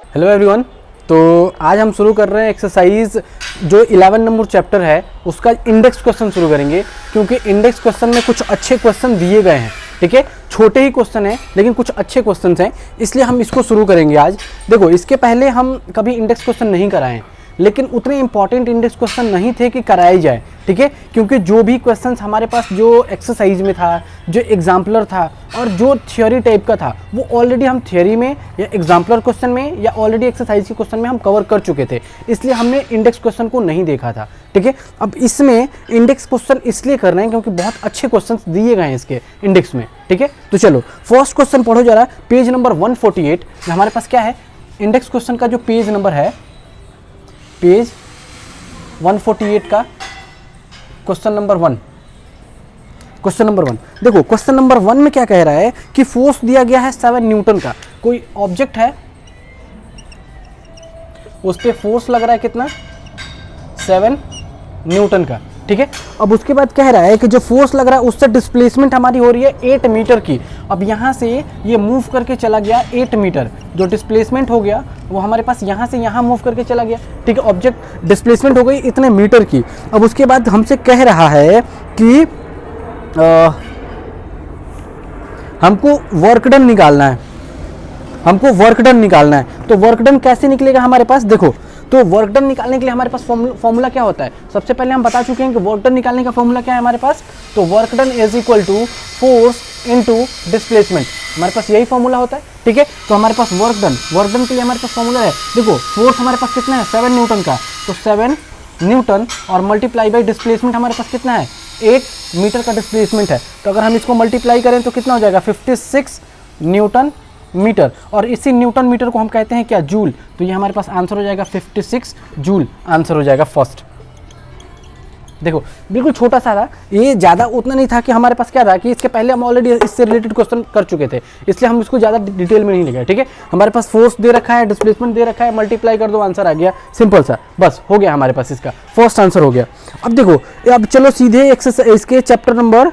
Hello everyone. तो आज हम शुरू कर रहे हैं एक्सरसाइज जो 11 नंबर चैप्टर है उसका इंडेक्स क्वेश्चन शुरू करेंगे, क्योंकि इंडेक्स क्वेश्चन में कुछ अच्छे क्वेश्चन दिए गए हैं। ठीक है, छोटे ही क्वेश्चन हैं लेकिन कुछ अच्छे क्वेश्चन हैं, इसलिए हम इसको शुरू करेंगे आज। देखो, इसके पहले हम कभी इंडेक्स क्वेश्चन नहीं कराए, लेकिन उतने इंपॉर्टेंट इंडेक्स क्वेश्चन नहीं थे कि कराए जाए। ठीक है, क्योंकि जो भी क्वेश्चंस हमारे पास जो एक्सरसाइज में था, जो एग्जाम्पलर था और जो थ्योरी टाइप का था, वो ऑलरेडी हम थ्योरी में या एग्जाम्पलर क्वेश्चन में या ऑलरेडी एक्सरसाइज के क्वेश्चन में हम कवर कर चुके थे, इसलिए हमने इंडेक्स क्वेश्चन को नहीं देखा था। ठीक है, अब इसमें इंडेक्स क्वेश्चन इसलिए कर रहे हैं क्योंकि बहुत अच्छे क्वेश्चन दिए गए हैं इसके इंडेक्स में। ठीक है, तो चलो फर्स्ट क्वेश्चन पढ़ो जरा, पेज नंबर 148। हमारे पास क्या है, इंडेक्स क्वेश्चन का जो पेज नंबर है, पेज 148 का क्वेश्चन नंबर 1। क्वेश्चन नंबर 1 देखो, क्वेश्चन नंबर 1 में क्या कह रहा है कि फोर्स दिया गया है 7 न्यूटन का। कोई ऑब्जेक्ट है, उस पे फोर्स लग रहा है कितना, 7 न्यूटन का। ठीक है, अब उसके बाद कह रहा है कि जो फोर्स लग रहा है उससे डिस्प्लेसमेंट हमारी हो रही है 8 मीटर की। अब यहाँ से ये मूव करके चला गया 8 मीटर, जो डिस्प्लेसमेंट हो गया वो हमारे पास यहाँ से यहाँ मूव करके चला गया। ठीक है, ऑब्जेक्ट डिस्प्लेसमेंट हो गई इतने मीटर की। अब उसके बाद हमसे कह रहा है कि हमको वर्क डन निकालना है, हमको वर्क डन निकालना है। तो वर्क डन कैसे निकलेगा हमारे पास, देखो, तो वर्क डन निकालने के लिए हमारे पास फॉर्मूला क्या होता है, सबसे पहले हम बता चुके हैं कि वर्क डन निकालने का फॉर्मूला क्या है हमारे पास। तो work done is equal to force into displacement, हमारे पास यही फॉर्मूला होता है। ठीक है, तो हमारे पास वर्क डन के लिए हमारे पास फॉर्मूला है, देखो फोर्स हमारे पास कितना है 7 न्यूटन का, तो 7 न्यूटन और मल्टीप्लाई बाई डिस्प्लेसमेंट हमारे पास कितना है 8 मीटर का डिस्प्लेसमेंट है। तो अगर हम इसको मल्टीप्लाई करें तो कितना हो जाएगा 56 न्यूटन मीटर, और इसी न्यूटन मीटर को हम कहते हैं क्या, जूल। तो ये हमारे पास आंसर हो जाएगा 56 जूल, आंसर हो जाएगा फर्स्ट। देखो बिल्कुल छोटा सा था ये, ज़्यादा उतना नहीं था कि हमारे पास क्या था कि इसके पहले हम ऑलरेडी इससे रिलेटेड क्वेश्चन कर चुके थे, इसलिए हम इसको ज़्यादा डिटेल में नहीं लिखे। ठीक है, हमारे पास फोर्स दे रखा है, डिस्प्लेसमेंट दे रखा है, मल्टीप्लाई कर दो आंसर आ गया, सिंपल सा, बस हो गया हमारे पास, इसका फर्स्ट आंसर हो गया। अब देखो, अब चलो सीधे एक्सरसाइज इसके चैप्टर नंबर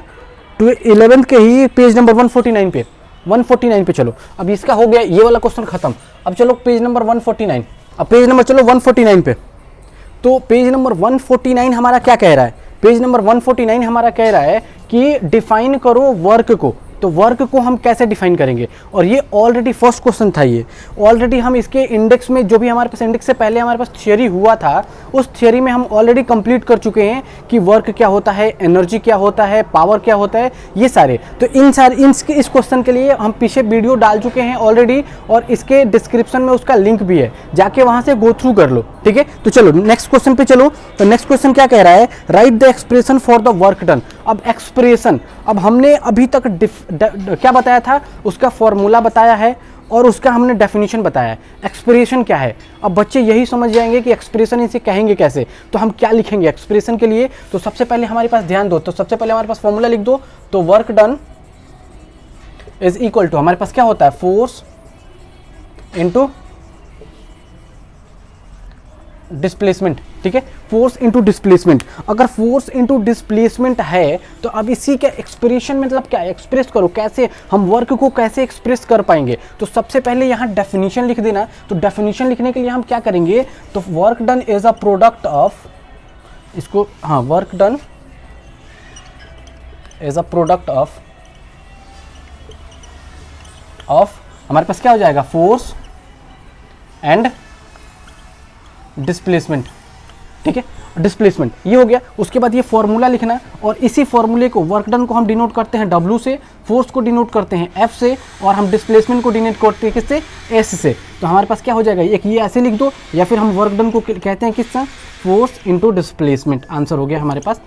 11 के ही पेज नंबर 149 पे चलो। अब इसका हो गया ये वाला क्वेश्चन खत्म। अब चलो पेज नंबर 149, अब पेज नंबर चलो 149 पे। तो पेज नंबर 149 हमारा क्या कह रहा है, पेज नंबर 149 हमारा कह रहा है कि डिफाइन करो वर्क को। तो वर्क को हम कैसे डिफाइन करेंगे, और ये ऑलरेडी फर्स्ट क्वेश्चन था, ये ऑलरेडी हम इसके इंडेक्स में, जो भी हमारे पास इंडेक्स से पहले हमारे पास थियरी हुआ था, उस थियरी में हम ऑलरेडी कंप्लीट कर चुके हैं कि वर्क क्या होता है, एनर्जी क्या होता है, पावर क्या होता है, ये सारे। तो इस क्वेश्चन के लिए हम पीछे वीडियो डाल चुके हैं ऑलरेडी, और इसके डिस्क्रिप्शन में उसका लिंक भी है, जाके वहां से गो थ्रू कर लो। ठीक है, तो चलो नेक्स्ट क्वेश्चन पे चलो। तो नेक्स्ट क्वेश्चन क्या कह रहा है, right the expression for the work done. अब एक्सप्रेशन, अब हमने अभी तक क्या बताया था, उसका फॉर्मूला बताया है और उसका हमने डेफिनेशन बताया है। एक्सप्रेशन क्या है, अब बच्चे यही समझ जाएंगे कि एक्सप्रेशन इसे कहेंगे कैसे। तो हम क्या लिखेंगे एक्सप्रेशन के लिए, तो सबसे पहले हमारे पास ध्यान दो, तो सबसे पहले हमारे पास फॉर्मूला लिख दो। तो work done is equal to, हमारे पास क्या होता है, फोर्स इनटू डिस्प्लेसमेंट। ठीक है, फोर्स इनटू डिस्प्लेसमेंट। अगर फोर्स इनटू डिस्प्लेसमेंट है तो अब इसी का एक्सप्रेशन मतलब क्या है, एक्सप्रेस करो कैसे, हम वर्क को कैसे एक्सप्रेस कर पाएंगे। तो सबसे पहले यहाँ डेफिनेशन लिख देना। तो डेफिनेशन लिखने के लिए हम क्या करेंगे, तो work done is a product of, इसको हाँ, work done is a product of हमारे पास क्या हो जाएगा, फोर्स एंड डिस्प्लेसमेंट। ठीक है, डिस्प्लेसमेंट ये हो गया। उसके बाद ये फॉर्मूला लिखना, और इसी फॉर्मूले को, वर्क डन को हम डिनोट करते हैं W से, फोर्स को डिनोट करते हैं F से, और हम डिस्प्लेसमेंट को डिनोट करते हैं किससे, S से। तो हमारे पास क्या हो जाएगा, एक ये ऐसे लिख दो, या फिर हम वर्क डन को कहते हैं किससे, फोर्स इनटू डिस्प्लेसमेंट, आंसर हो गया हमारे पास।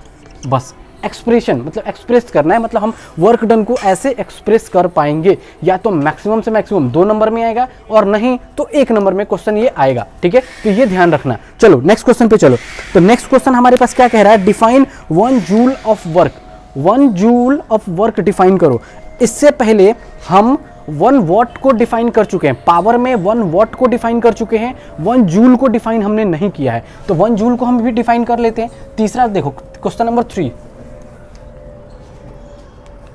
बस एक्सप्रेशन मतलब एक्सप्रेस करना है, मतलब हम वर्क डन को ऐसे एक्सप्रेस कर पाएंगे, या तो मैक्सिमम से मैक्सिमम 2 नंबर में आएगा, और नहीं तो 1 नंबर में क्वेश्चन ये आएगा। ठीक है, तो ये ध्यान रखना। चलो नेक्स्ट क्वेश्चन पे चलो। तो नेक्स्ट क्वेश्चन हमारे पास क्या कह रहा है, define 1 joule of work. 1 joule of work define करो। इससे पहले हम 1 वॉट को डिफाइन कर चुके हैं, पावर में 1 वॉट को डिफाइन कर चुके हैं, 1 जूल को डिफाइन हमने नहीं किया है। तो 1 जूल को हम भी डिफाइन कर लेते हैं। तीसरा देखो, question number 3,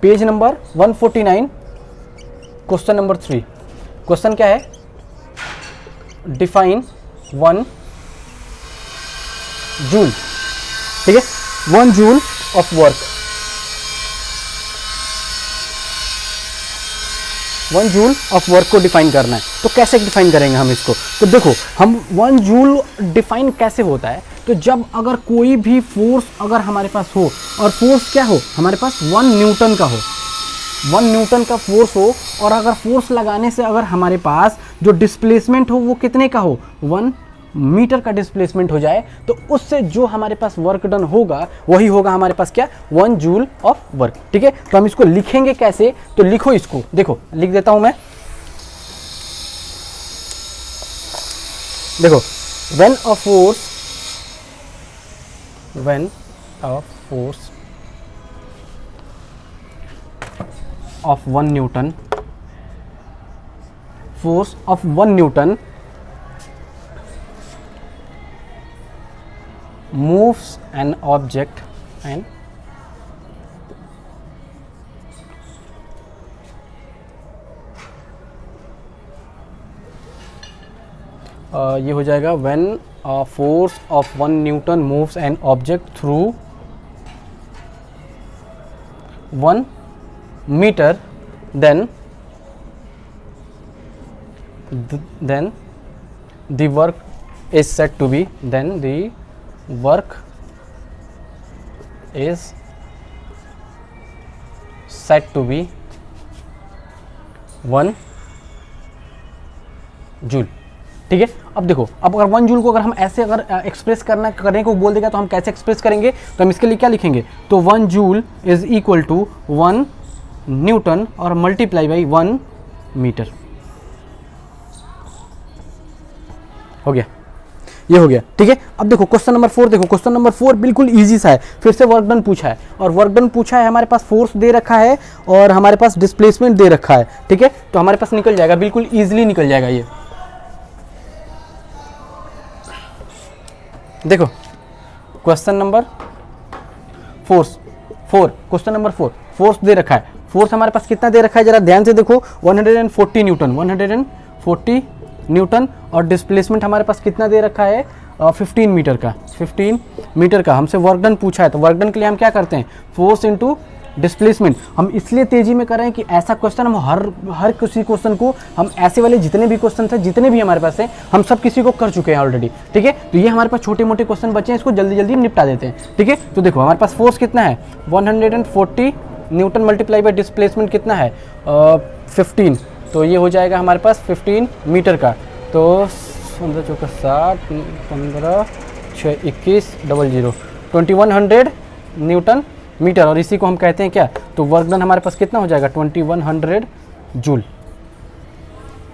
page number 149, question number 3। Question क्या है, डिफाइन 1 जूल, ठीक है, 1 joule of work, 1 joule of work को डिफाइन करना है। तो कैसे डिफाइन करेंगे हम इसको? तो देखो हम 1 जूल डिफाइन कैसे होता है, तो जब अगर कोई भी फोर्स अगर हमारे पास हो, और फोर्स क्या हो हमारे पास 1 न्यूटन का हो, 1 न्यूटन का फोर्स हो, और अगर फोर्स लगाने से अगर हमारे पास जो डिस्प्लेसमेंट हो वो कितने का हो, 1 मीटर का डिस्प्लेसमेंट हो जाए, तो उससे जो हमारे पास वर्क डन होगा वही होगा हमारे पास क्या, 1 जूल ऑफ वर्क, ठीक है। तो हम इसको लिखेंगे कैसे, तो लिखो इसको, देखो लिख देता हूं मैं, देखो when a force of 1 Newton, force of 1 Newton moves an object and ये हो जाएगा when a force of 1 Newton moves an object through 1 meter, then the work is said to be, then the work is said to be 1 joule, ठीक है। अब देखो, अब अगर 1 joule को अगर हम ऐसे अगर एक्सप्रेस करने को बोल देगा तो हम कैसे एक्सप्रेस करेंगे, तो हम इसके लिए क्या लिखेंगे, तो 1 joule is equal to 1 newton और मल्टीप्लाई बाई 1 मीटर, हो गया, ये हो गया, ठीक है। अब देखो क्वेश्चन नंबर 4, देखो क्वेश्चन नंबर 4 बिल्कुल इजी सा है, फिर से वर्क डन पूछा है, और वर्क डन पूछा है, हमारे पास फोर्स दे रखा है और हमारे पास डिस्प्लेसमेंट दे रखा है, ठीक है। तो हमारे पास निकल जाएगा, बिल्कुल इजीली निकल जाएगा ये। देखो question number 4, question number 4 force दे रखा है, फोर्स हमारे पास कितना दे रखा है जरा ध्यान से देखो, 140 न्यूटन, 140 न्यूटन, और डिस्प्लेसमेंट हमारे पास कितना दे रखा है, 15 मीटर का, 15 मीटर का। हमसे वर्क डन पूछा है, तो वर्क डन के लिए हम क्या करते हैं, फोर्स इनटू डिस्प्लेसमेंट। हम इसलिए तेजी में कर रहे हैं कि ऐसा क्वेश्चन हम हर किसी क्वेश्चन को, हम ऐसे वाले जितने भी क्वेश्चन थे, जितने भी हमारे पास है, हम सब किसी को कर चुके हैं ऑलरेडी, ठीक है। तो ये हमारे पास छोटे मोटे क्वेश्चन बचे हैं, इसको जल्दी जल्दी निपटा देते हैं, ठीक है। तो देखो हमारे पास फोर्स कितना है, 140 न्यूटन मल्टीप्लाई बाई डिस्प्लेसमेंट कितना है, 15, तो ये हो जाएगा हमारे पास 15 मीटर का। तो 15 चौका 60, 15 6 21 00, 2100 न्यूटन मीटर, और इसी को हम कहते हैं क्या, तो वर्क डन हमारे पास कितना हो जाएगा, 2100 जूल।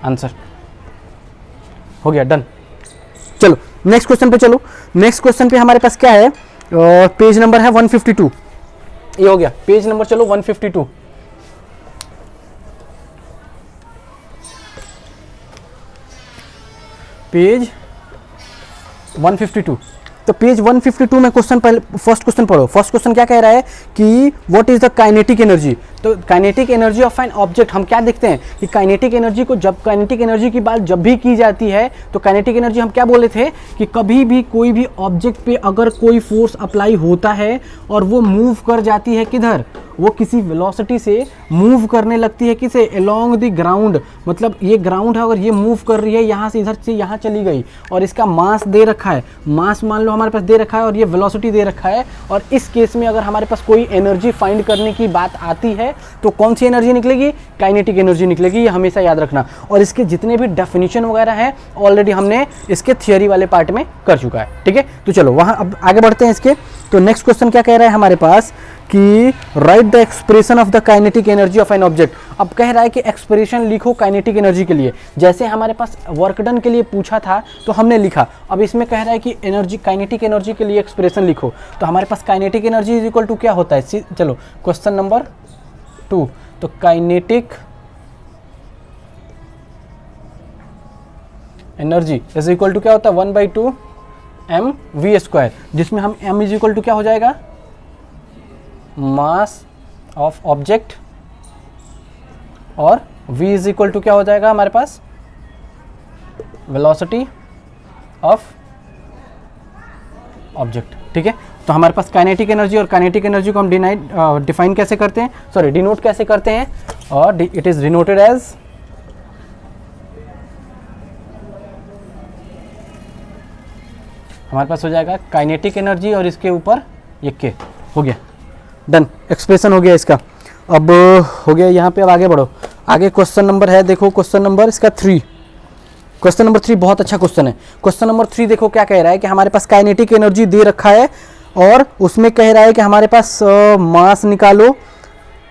आंसर हो गया, डन। चलो नेक्स्ट क्वेश्चन पे चलो, नेक्स्ट क्वेश्चन पे हमारे पास क्या है, पेज नंबर है 152, ये हो गया, पेज नंबर चलो 152, पेज 152। तो पेज 152 में क्वेश्चन पहले फर्स्ट क्वेश्चन पढ़ो। फर्स्ट क्वेश्चन क्या कह रहा है कि what is the kinetic energy. तो kinetic energy of an object, हम क्या देखते हैं कि काइनेटिक एनर्जी को, जब काइनेटिक एनर्जी की बात जब भी की जाती है तो काइनेटिक एनर्जी हम क्या बोले थे कि कभी भी कोई भी ऑब्जेक्ट पे अगर कोई फोर्स अप्लाई होता है और वो मूव कर जाती है किधर, वो किसी वेलोसिटी से मूव करने लगती है, किसे, अलोंग द ग्राउंड, मतलब ये ग्राउंड है, अगर ये मूव कर रही है यहाँ से इधर से यहाँ चली गई, और इसका मास दे रखा है, मास मान लो हमारे पास दे रखा है, और ये वेलोसिटी दे रखा है, और इस केस में अगर हमारे पास कोई एनर्जी फाइंड करने की बात आती है तो कौन सी एनर्जी निकलेगी, काइनेटिक एनर्जी निकलेगी, ये हमेशा याद रखना। और इसके जितने भी डेफिनेशन वगैरह हैं ऑलरेडी हमने इसके थियोरी वाले पार्ट में कर चुका है, ठीक है। तो चलो वहाँ अब आगे बढ़ते हैं इसके। तो नेक्स्ट क्वेश्चन क्या कह रहा है हमारे पास कि right the expression of the kinetic energy of an object. अब कह रहा है कि एक्सप्रेशन लिखो काइनेटिक एनर्जी के लिए, जैसे हमारे पास वर्क डन के लिए पूछा था तो हमने लिखा, अब इसमें कह रहा है कि एनर्जी, काइनेटिक एनर्जी के लिए एक्सप्रेशन लिखो। तो हमारे पास kinetic energy is equal to क्या होता है, चलो क्वेश्चन नंबर 2, तो kinetic energy is equal to क्या होता है, 1/2 mv², जिसमें हम m इज इक्वल टू क्या हो जाएगा, मास ऑफ ऑब्जेक्ट, और v इज इक्वल टू क्या हो जाएगा हमारे पास, वेलोसिटी ऑफ ऑब्जेक्ट, ठीक है। तो हमारे पास काइनेटिक एनर्जी, और काइनेटिक एनर्जी को हम डिफाइन कैसे करते हैं, सॉरी डिनोट कैसे करते हैं, और इट इज डिनोटेड एज हमारे पास हो जाएगा काइनेटिक एनर्जी और इसके ऊपर ये के, हो गया डन, एक्सप्रेशन हो गया इसका। अब हो गया यहाँ पे, अब आगे बढ़ो। आगे क्वेश्चन नंबर है, देखो क्वेश्चन नंबर इसका 3, क्वेश्चन नंबर 3 बहुत अच्छा क्वेश्चन है। क्वेश्चन नंबर 3 देखो क्या कह रहा है कि हमारे पास काइनेटिक एनर्जी दे रखा है और उसमें कह रहा है कि हमारे पास मास निकालो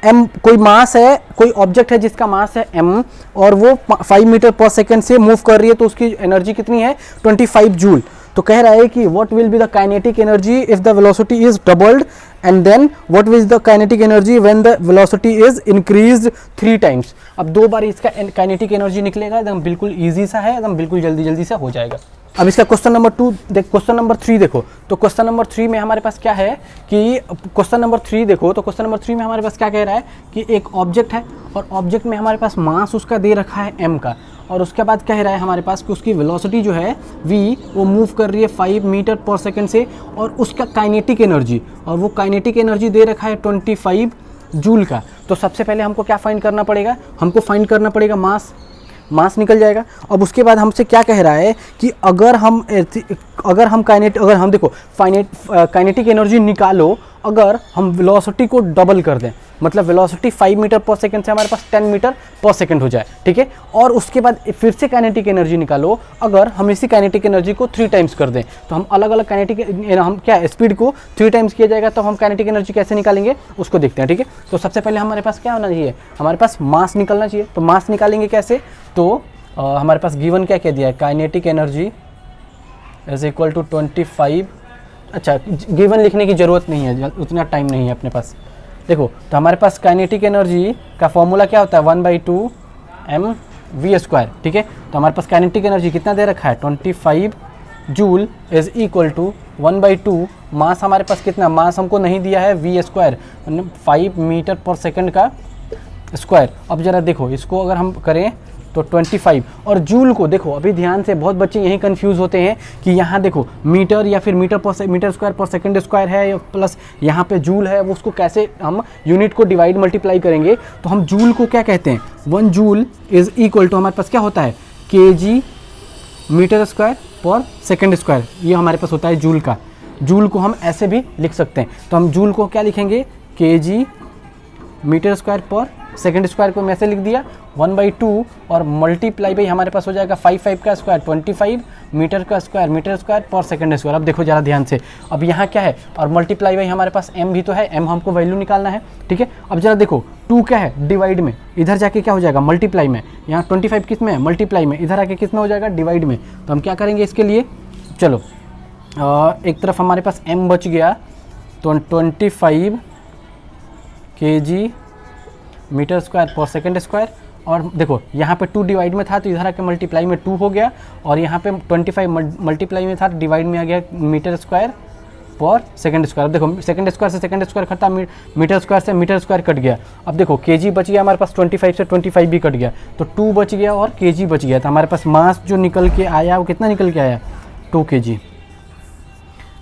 m, कोई मास है, कोई ऑब्जेक्ट है जिसका मास है m और वो 5 मीटर पर सेकेंड से मूव कर रही है, तो उसकी एनर्जी कितनी है 25 जूल। तो कह रहा है कि what will be the kinetic energy if the velocity is doubled and then what will the kinetic energy when the velocity is increased 3 times. अब 2 बार इसका काइनेटिक एनर्जी निकलेगा, एकदम बिल्कुल ईजी सा है, एकदम बिल्कुल जल्दी जल्दी से हो जाएगा। अब इसका क्वेश्चन नंबर 2 देख, क्वेश्चन नंबर 3 देखो। तो क्वेश्चन नंबर 3 में हमारे पास क्या है कि क्वेश्चन नंबर 3 देखो, तो क्वेश्चन नंबर 3 में हमारे पास क्या कह रहा है कि एक ऑब्जेक्ट है और ऑब्जेक्ट में हमारे पास मास उसका दे रखा है m का, और उसके बाद कह रहा है हमारे पास कि उसकी वेलोसिटी जो है v वो मूव कर रही है 5 मीटर पर सेकेंड से, और उसका काइनेटिक एनर्जी, और वो काइनेटिक एनर्जी दे रखा है 25 जूल का। तो सबसे पहले हमको क्या फाइंड करना पड़ेगा, हमको फाइंड करना पड़ेगा मास, मास निकल जाएगा। अब उसके बाद हमसे क्या कह रहा है कि अगर हम देखो काइनेटिक एनर्जी निकालो, अगर हम वेलोसिटी को डबल कर दें, मतलब वेलोसिटी 5 मीटर पर सेकंड से हमारे पास 10 मीटर पर सेकंड हो जाए, ठीक है। और उसके बाद फिर से काइनेटिक एनर्जी निकालो, अगर हम इसी काइनेटिक एनर्जी को 3 टाइम्स कर दें, तो हम अलग अलग काइनेटिक हम क्या स्पीड को 3 टाइम्स किया जाएगा, तो हम काइनेटिक एनर्जी कैसे निकालेंगे उसको देखते हैं, ठीक है। तो सबसे पहले हमारे पास क्या होना चाहिए, हमारे पास मास निकलना चाहिए। तो मास निकालेंगे कैसे, तो हमारे पास गिवन क्या कह दिया है, kinetic energy is equal to 25। अच्छा, गिवन लिखने की ज़रूरत नहीं है, उतना टाइम नहीं है अपने पास। देखो तो हमारे पास काइनेटिक एनर्जी का फॉर्मूला क्या होता है 1/2 mv², ठीक है। तो हमारे पास काइनेटिक एनर्जी कितना दे रखा है 25 जूल इज इक्वल टू 1/2 मास, हमारे पास कितना मास हमको नहीं दिया है v², 5 मीटर पर सेकंड का स्क्वायर। अब ज़रा देखो इसको अगर हम करें तो 25, और जूल को देखो, अभी ध्यान से, बहुत बच्चे यही कंफ्यूज होते हैं कि यहाँ देखो मीटर या फिर मीटर स्क्वायर पर सेकंड स्क्वायर है, प्लस यहाँ पे जूल है, वो उसको कैसे हम यूनिट को डिवाइड मल्टीप्लाई करेंगे। तो हम जूल को क्या कहते हैं, 1 जूल इज इक्वल टू हमारे पास क्या होता है kg मीटर स्क्वायर पर सेकंड स्क्वायर, ये हमारे पास होता है जूल का। जूल को हम ऐसे भी लिख सकते हैं, तो हम जूल को क्या लिखेंगे kg मीटर स्क्वायर पर सेकंड स्क्वायर को मैं ऐसे लिख दिया 1/2, और मल्टीप्लाई बाई हमारे पास हो जाएगा 5 का स्क्वायर 25 मीटर स्क्वायर पर सेकंड स्क्वायर। अब देखो ज़रा ध्यान से, अब यहाँ क्या है, और मल्टीप्लाई बाई हमारे पास m भी तो है, m हमको वैल्यू निकालना है, ठीक है। अब जरा देखो 2 क्या है डिवाइड में, इधर जाके क्या हो जाएगा मल्टीप्लाई में, यहाँ 25 किस में है मल्टीप्लाई में, इधर आके किस में हो जाएगा डिवाइड में। तो हम क्या करेंगे इसके लिए, चलो एक तरफ हमारे पास m बच गया, तो 25 kg मीटर स्क्वायर पर सेकंड स्क्वायर, और देखो यहाँ पे 2 डिवाइड में था तो इधर आके मल्टीप्लाई में 2 हो गया, और यहाँ पे 25 मल्टीप्लाई में था डिवाइड में आ गया मीटर स्क्वायर पर सेकंड स्क्वायर। अब देखो सेकंड स्क्वायर से सेकंड स्क्वायर कटा, मीटर स्क्वायर से मीटर स्क्वायर कट गया। अब देखो केजी बच गया हमारे पास, 25 से 25 भी कट गया, तो 2 बच गया और केजी बच गया। तो हमारे पास मास जो निकल के आया वो कितना निकल के आया 2 kg।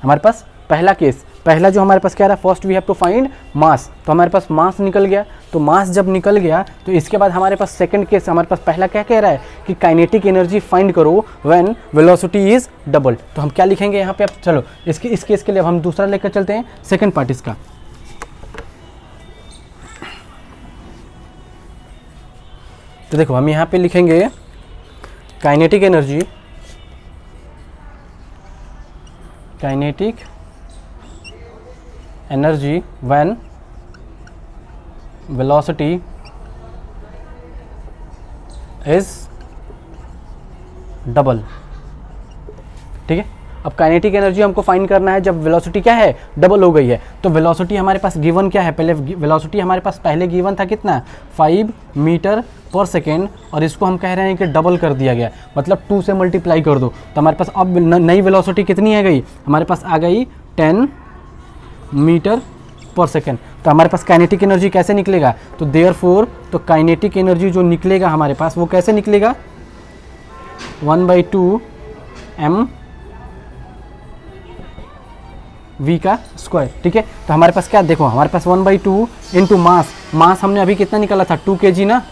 हमारे पास पहला केस, पहला जो हमारे पास क्या रहा, first we have to find mass, तो हमारे पास मास निकल गया। तो मास जब निकल गया तो इसके बाद हमारे पास सेकंड केस, हमारे पास पहला क्या कह रहा है कि काइनेटिक एनर्जी फाइंड करो व्हेन वेलोसिटी इज डबल। तो हम क्या लिखेंगे यहाँ पे, अब चलो इस केस के लिए अब हम दूसरा लेकर चलते हैं, सेकंड पार्ट इसका। तो देखो हम यहाँ पे लिखेंगे kinetic energy when velocity is double, ठीक है। अब काइनेटिक एनर्जी हमको फाइंड करना है जब वेलोसिटी क्या है डबल हो गई है। तो वेलोसिटी हमारे पास गिवन क्या है, पहले वेलोसिटी हमारे पास पहले गिवन था कितना 5 मीटर पर सेकेंड, और इसको हम कह रहे हैं कि डबल कर दिया गया, मतलब 2 से मल्टीप्लाई कर दो। तो हमारे पास अब नई वेलोसिटी कितनी आ गई, हमारे पास आ गई 10 मीटर पर सेकेंड। तो हमारे पास काइनेटिक एनर्जी कैसे निकलेगा, तो देयरफॉर तो काइनेटिक एनर्जी जो निकलेगा हमारे पास वो कैसे निकलेगा, 1/2 m v का स्क्वायर। ठीक है, तो हमारे पास क्या, देखो हमारे पास 1/2 इंटू मास हमने अभी कितना निकाला था, 2 kg ना,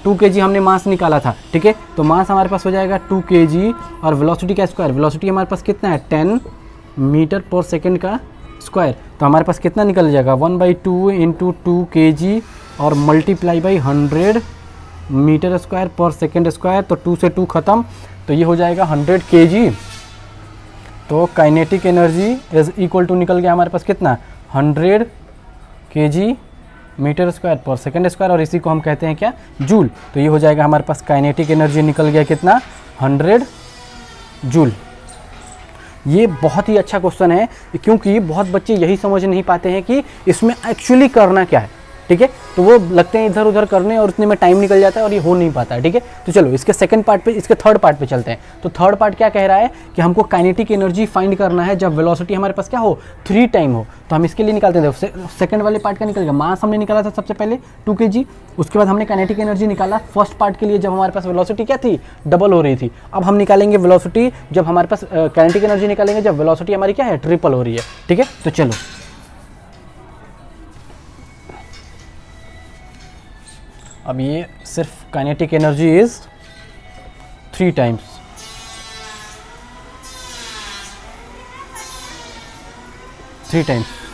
2 kg हमने मास निकाला था। ठीक है, तो मास हमारे पास हो जाएगा 2 kg और वेलोसिटी का स्क्वायर, वेलोसिटी हमारे पास कितना है 10 मीटर पर सेकेंड का स्क्वायर। तो हमारे पास कितना निकल जाएगा 1/2 इंटू 2 kg और मल्टीप्लाई बाई 100 मीटर स्क्वायर पर सेकेंड स्क्वायर। तो 2 से 2 खत्म, तो ये हो जाएगा 100 kg। तो kinetic energy is equal to निकल गया हमारे पास कितना 100 kg मीटर स्क्वायर पर सेकेंड स्क्वायर, और इसी को हम कहते हैं क्या, जूल। तो ये हो जाएगा हमारे पास काइनेटिक एनर्जी निकल गया कितना 100 जूल। ये बहुत ही अच्छा क्वेश्चन है, क्योंकि बहुत बच्चे यही समझ नहीं पाते हैं कि इसमें एक्चुअली करना क्या है। ठीक है, तो वो लगते हैं इधर उधर करने और उतने में टाइम निकल जाता है और ये हो नहीं पाता है। ठीक है, तो चलो इसके सेकंड पार्ट पे, इसके थर्ड पार्ट पे चलते हैं। तो थर्ड पार्ट क्या कह रहा है कि हमको काइनेटिक एनर्जी फाइंड करना है जब वेलोसिटी हमारे पास क्या हो 3 टाइम हो। तो हम इसके लिए निकालते हैं, सेकंड वाले पार्ट का निकल गया, मास हमने निकाला था सबसे पहले 2 kg, उसके बाद हमने काइनेटिक एनर्जी निकाला फर्स्ट पार्ट के लिए जब हमारे पास वेलोसिटी क्या थी, डबल हो रही थी। अब हम निकालेंगे वेलोसिटी जब हमारे पास काइनेटिक एनर्जी निकालेंगे जब वेलोसिटी हमारी क्या है, ट्रिपल हो रही है। ठीक है, तो चलो अब ये सिर्फ काइनेटिक एनर्जी इज 3 टाइम्स,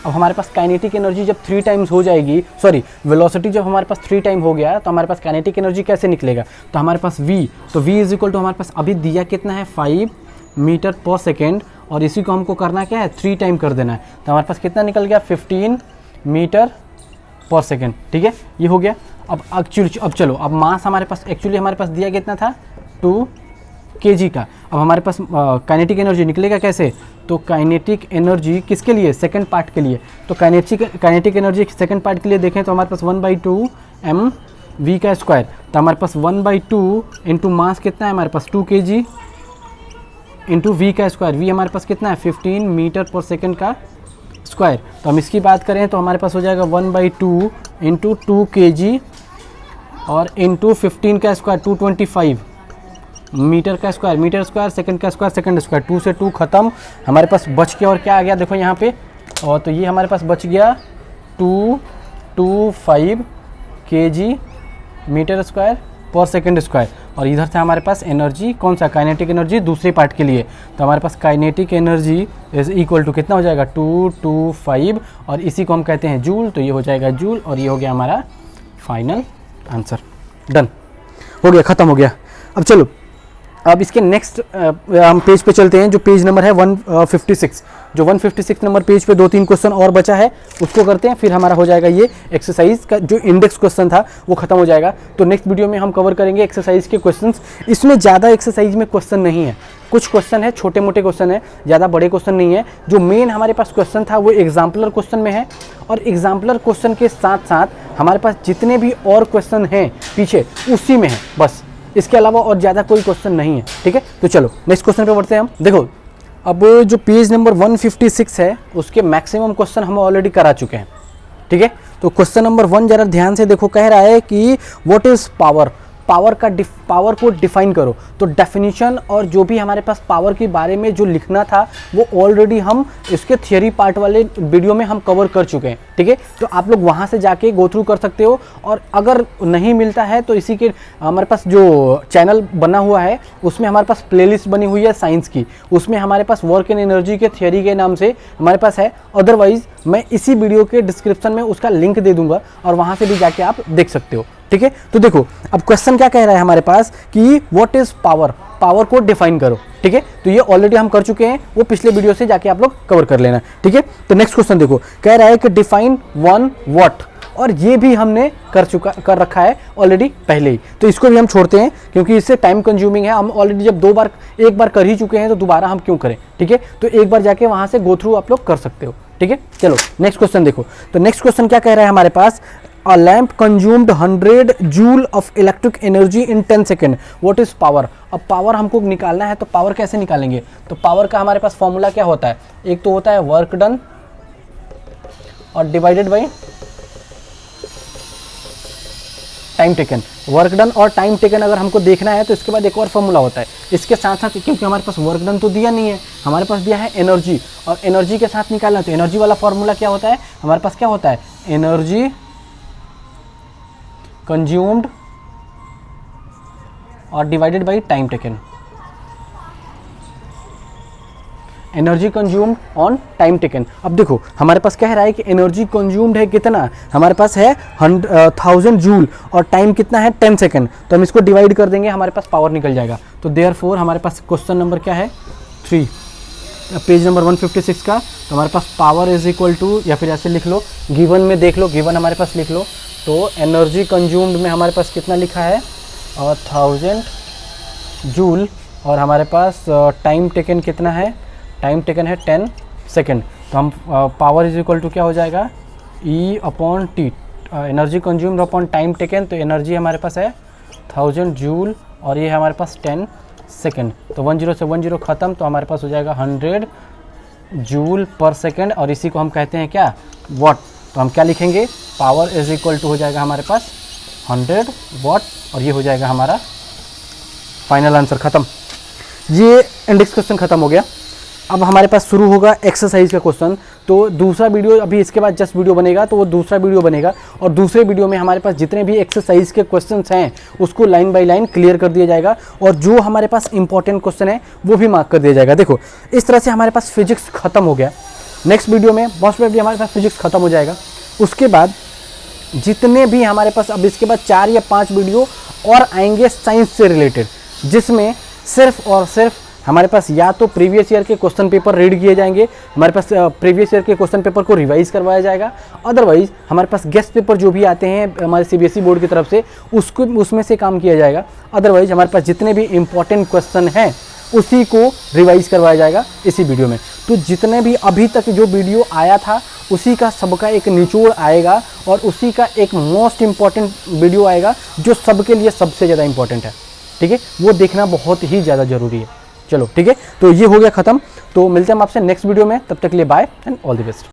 अब हमारे पास काइनेटिक एनर्जी जब 3 टाइम्स हो जाएगी, सॉरी वेलोसिटी जब हमारे पास 3 टाइम हो गया तो हमारे पास काइनेटिक एनर्जी कैसे निकलेगा, तो हमारे पास v, तो v इज इक्वल टू हमारे पास अभी दिया कितना है 5 मीटर पर सेकेंड, और इसी को हमको करना क्या है 3 टाइम कर देना है। तो हमारे पास कितना निकल गया 15 मीटर पर सेकेंड। ठीक है, ये हो गया। अब चलो अब मास हमारे पास एक्चुअली हमारे पास दिया कितना था 2 kg का। अब हमारे पास काइनेटिक एनर्जी निकलेगा कैसे, तो काइनेटिक एनर्जी किसके लिए, सेकंड पार्ट के लिए। तो काइनेटिक एनर्जी सेकंड पार्ट के लिए देखें तो हमारे पास 1/2 m v का स्क्वायर। तो हमारे पास 1/2 इंटू मास कितना है हमारे पास 2 kg इंटू v का स्क्वायर, v हमारे पास कितना है 15 मीटर पर सेकेंड का स्क्वायर। तो हम इसकी बात करें तो हमारे पास हो जाएगा 1/2 इंटू 2 kg और इंटू 15 का स्क्वायर 225 मीटर का स्क्वायर, मीटर स्क्वायर सेकंड का स्क्वायर, सेकंड स्क्वायर, 2 से 2 खत्म। हमारे पास बच गया और क्या आ गया देखो यहाँ पे, और तो ये हमारे पास बच गया 225 kg मीटर स्क्वायर पर सेकंड स्क्वायर, और इधर से हमारे पास एनर्जी कौन सा, काइनेटिक एनर्जी दूसरे पार्ट के लिए। तो हमारे पास kinetic energy is equal to कितना हो जाएगा 225, और इसी को हम कहते हैं जूल। तो ये हो जाएगा जूल, और ये हो गया हमारा फाइनल आंसर। डन हो गया, ख़त्म हो गया। अब चलो अब इसके नेक्स्ट हम पेज पे चलते हैं, जो पेज नंबर है 156। जो 156 नंबर पेज पे 2-3 क्वेश्चन और बचा है उसको करते हैं, फिर हमारा हो जाएगा ये एक्सरसाइज का जो इंडेक्स क्वेश्चन था वो खत्म हो जाएगा। तो नेक्स्ट वीडियो में हम कवर करेंगे एक्सरसाइज के क्वेश्चंस। इसमें ज़्यादा एक्सरसाइज में क्वेश्चन नहीं है, कुछ क्वेश्चन है छोटे मोटे क्वेश्चन है, ज़्यादा बड़े क्वेश्चन नहीं है। जो मेन हमारे पास क्वेश्चन था वो एग्जाम्पलर क्वेश्चन में है, और एग्जाम्पलर क्वेश्चन के साथ साथ हमारे पास जितने भी और क्वेश्चन हैं पीछे उसी में है, बस इसके अलावा और ज़्यादा कोई क्वेश्चन नहीं है। ठीक है, तो चलो नेक्स्ट क्वेश्चन पे बढ़ते हैं हम। देखो अब जो पेज नंबर 156 है उसके मैक्सिमम क्वेश्चन हम ऑलरेडी करा चुके हैं। ठीक है, तो क्वेश्चन नंबर 1 जरा ध्यान से देखो, कह रहा है कि व्हाट इज पावर, पावर को डिफाइन करो। तो डेफिनेशन और जो भी हमारे पास पावर के बारे में जो लिखना था वो ऑलरेडी हम इसके थियरी पार्ट वाले वीडियो में हम कवर कर चुके हैं। ठीक है, तो आप लोग वहाँ से जाके गो थ्रू कर सकते हो, और अगर नहीं मिलता है तो इसी के हमारे पास जो चैनल बना हुआ है उसमें हमारे पास प्लेलिस्ट बनी हुई है साइंस की, उसमें हमारे पास वर्क एंड एनर्जी के थियरी के नाम से हमारे पास है। अदरवाइज मैं इसी वीडियो के डिस्क्रिप्शन में उसका लिंक दे दूंगा और वहाँ से भी जाके आप देख सकते हो। ठीक है, तो देखो अब क्वेश्चन क्या कह रहा है हमारे पास कि व्हाट इज पावर, पावर को डिफाइन करो। ठीक है, तो ये ऑलरेडी हम कर चुके हैं, वो पिछले वीडियो से जाके आप लोग कवर कर लेना। ठीक है, तो नेक्स्ट क्वेश्चन देखो, कह रहा है कि डिफाइन 1 वॉट, और ये भी हमने कर रखा है ऑलरेडी पहले ही, तो इसको भी हम छोड़ते हैं क्योंकि इससे टाइम कंज्यूमिंग है। हम ऑलरेडी जब एक बार कर ही चुके हैं तो दोबारा हम क्यों करें। ठीक है, तो एक बार जाके वहाँ से गो थ्रू आप लोग कर सकते हो। ठीक है, चलो नेक्स्ट क्वेश्चन देखो। तो नेक्स्ट क्वेश्चन क्या कह रहा है हमारे पास, A lamp consumed 100 joule of electric energy in 10 second, what is power। अब पावर हमको निकालना है, तो पावर कैसे निकालेंगे, तो पावर का हमारे पास फॉर्मूला क्या होता है, एक तो होता है वर्क डन और divided by time taken. Work done और टाइम टेकन अगर हमको देखना है तो इसके बाद एक और फॉर्मूला होता है इसके साथ साथ, क्योंकि हमारे पास वर्क डन तो दिया नहीं है, हमारे पास दिया है एनर्जी, और एनर्जी के साथ निकालना, तो एनर्जी वाला फॉर्मूला क्या होता है हमारे पास, क्या होता है एनर्जी कंज्यूम्ड और divided by time taken. Energy consumed on time taken. अब देखो हमारे पास कह रहा है कि एनर्जी कंज्यूम्ड है कितना, हमारे पास है 1000 जूल और टाइम कितना है 10 सेकेंड, तो हम इसको डिवाइड कर देंगे, हमारे पास पावर निकल जाएगा। तो देयरफॉर हमारे पास क्वेश्चन नंबर क्या है 3, पेज नंबर 156 का, तो हमारे पास पावर इज इक्वल टू, या फिर ऐसे लिख लो, गिवन में देख लो, गिवन हमारे पास लिख लो, तो एनर्जी कंज्यूम्ड में हमारे पास कितना लिखा है 1000 जूल, और हमारे पास टाइम टेकन कितना है, टाइम टेकन है 10 सेकेंड, तो हम पावर इज इक्वल टू क्या हो जाएगा E upon T, energy consumed upon time taken, तो एनर्जी हमारे पास है 1000 जूल और ये हमारे पास 10 सेकेंड, तो 10 से 10 ख़त्म, तो हमारे पास हो जाएगा 100 जूल पर सेकेंड, और इसी को हम कहते हैं क्या वॉट। तो हम क्या लिखेंगे, पावर इज इक्वल टू हो जाएगा हमारे पास 100 वॉट, और ये हो जाएगा हमारा फाइनल आंसर। ख़त्म, ये इंडेक्स क्वेश्चन ख़त्म हो गया। अब हमारे पास शुरू होगा एक्सरसाइज का क्वेश्चन। तो दूसरा वीडियो अभी इसके बाद जस्ट वीडियो बनेगा, तो वो दूसरा वीडियो बनेगा, और दूसरे वीडियो में हमारे पास जितने भी एक्सरसाइज के क्वेश्चंस हैं उसको लाइन बाय लाइन क्लियर कर दिया जाएगा, और जो हमारे पास इंपॉर्टेंट क्वेश्चन है वो भी मार्क कर दिया जाएगा। देखो इस तरह से हमारे पास फिजिक्स खत्म हो गया। नेक्स्ट वीडियो में मोस्ट प्रोबेबली हमारे पास फिजिक्स खत्म हो जाएगा। उसके बाद जितने भी हमारे पास अब इसके बाद 4 या 5 वीडियो और आएंगे साइंस से रिलेटेड, जिसमें सिर्फ और सिर्फ हमारे पास या तो प्रीवियस ईयर के क्वेश्चन पेपर रीड किए जाएंगे, हमारे पास प्रीवियस ईयर के क्वेश्चन पेपर को रिवाइज करवाया जाएगा, अदरवाइज हमारे पास गेस्ट पेपर जो भी आते हैं हमारे CBSE बोर्ड की तरफ से उसमें से काम किया जाएगा। अदरवाइज हमारे पास जितने भी इंपॉर्टेंट क्वेश्चन हैं उसी को रिवाइज करवाया जाएगा इसी वीडियो में। तो जितने भी अभी तक जो वीडियो आया था उसी का सबका एक निचोड़ आएगा, और उसी का एक मोस्ट इम्पॉर्टेंट वीडियो आएगा जो सबके लिए सबसे ज़्यादा इंपॉर्टेंट है। ठीक है, वो देखना बहुत ही ज़्यादा ज़रूरी है। चलो ठीक है, तो ये हो गया ख़त्म। तो मिलते हैं हम आपसे नेक्स्ट वीडियो में, तब तक के लिए bye and all the best.